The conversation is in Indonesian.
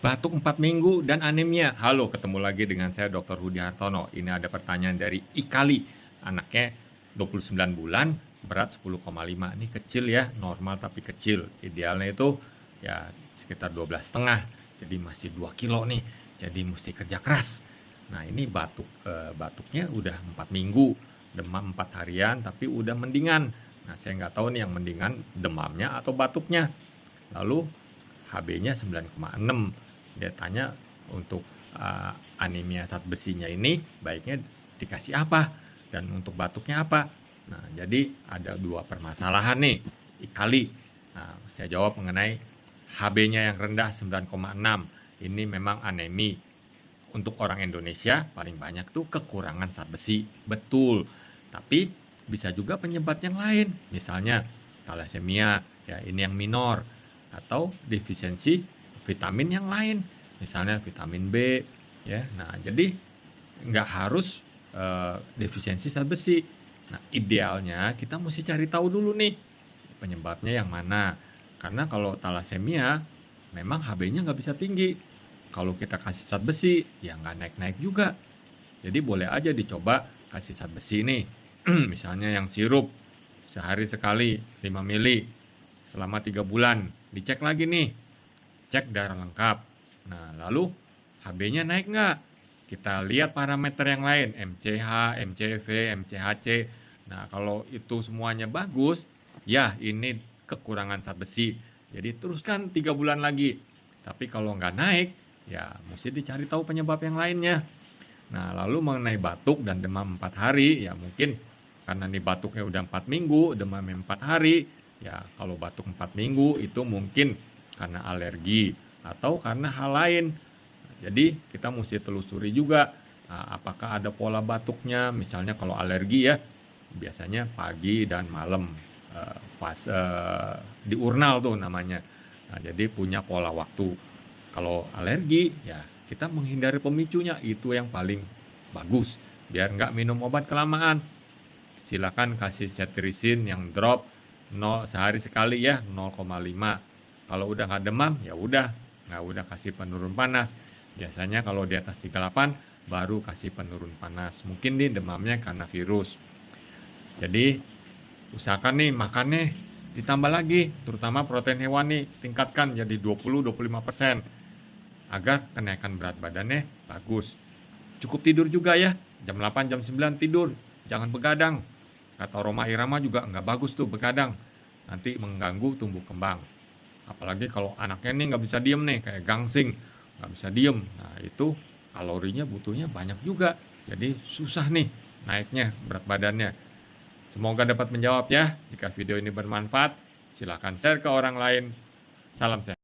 Batuk 4 minggu dan anemia. Halo, ketemu lagi dengan saya Dr. Hudi Hartono. Ini ada pertanyaan dari Ikali. Anaknya 29 bulan, berat 10,5. Ini kecil ya, normal tapi kecil. Idealnya itu ya sekitar 12,5. Jadi masih 2 kilo nih. Jadi mesti kerja keras. Nah, ini batuknya udah 4 minggu, demam 4 harian tapi udah mendingan. Nah, saya nggak tahu nih yang mendingan demamnya atau batuknya. Lalu HB-nya 9,6. Dia tanya untuk anemia zat besinya ini baiknya dikasih apa dan untuk batuknya apa. Nah, jadi ada 2 permasalahan nih, Ikali. Nah, saya jawab mengenai HB-nya yang rendah 9,6. Ini memang anemi. Untuk orang Indonesia paling banyak tuh kekurangan zat besi. Betul. Tapi bisa juga penyebab yang lain. Misalnya thalassemia, ya ini yang minor, atau defisiensi vitamin yang lain, misalnya vitamin B, ya. Nah, jadi nggak harus defisiensi zat besi. Nah, idealnya kita mesti cari tahu dulu nih penyebabnya yang mana. Karena kalau thalassemia memang HB-nya nggak bisa tinggi. Kalau kita kasih zat besi, ya nggak naik-naik juga. Jadi boleh aja dicoba kasih zat besi nih. Misalnya yang sirup sehari sekali 5 mili selama 3 bulan. Dicek lagi nih, cek darah lengkap. Nah, lalu HB-nya naik nggak? Kita lihat parameter yang lain, MCH, MCV, MCHC. Nah, kalau itu semuanya bagus, ya ini kekurangan zat besi. Jadi teruskan 3 bulan lagi. Tapi kalau nggak naik, ya mesti dicari tahu penyebab yang lainnya. Nah, lalu mengenai batuk dan demam 4 hari, ya mungkin karena nih batuknya udah 4 minggu, demamnya 4 hari, ya kalau batuk 4 minggu itu mungkin karena alergi atau karena hal lain. Jadi kita mesti telusuri juga apakah ada pola batuknya. Misalnya kalau alergi ya biasanya pagi dan malam, diurnal tuh namanya. Nah, jadi punya pola waktu. Kalau alergi ya kita menghindari pemicunya, itu yang paling bagus biar nggak minum obat kelamaan. Silakan kasih cetirizine yang drop sehari sekali ya, 0,5. Kalau udah nggak demam ya udah, nggak udah kasih penurun panas. Biasanya kalau di atas 38 baru kasih penurun panas. Mungkin nih demamnya karena virus. Jadi usahakan nih makannya ditambah lagi, terutama protein hewani tingkatkan jadi 20-25% agar kenaikan berat badannya bagus. Cukup tidur juga ya, jam 8 jam 9 tidur, jangan begadang. Kata Roma Irama juga nggak bagus tuh begadang, nanti mengganggu tumbuh kembang. Apalagi kalau anaknya nih nggak bisa diem nih, kayak gangsing, nggak bisa diem. Nah, itu kalorinya butuhnya banyak juga, jadi susah nih naiknya berat badannya. Semoga dapat menjawab ya. Jika video ini bermanfaat, silakan share ke orang lain. Salam sehat.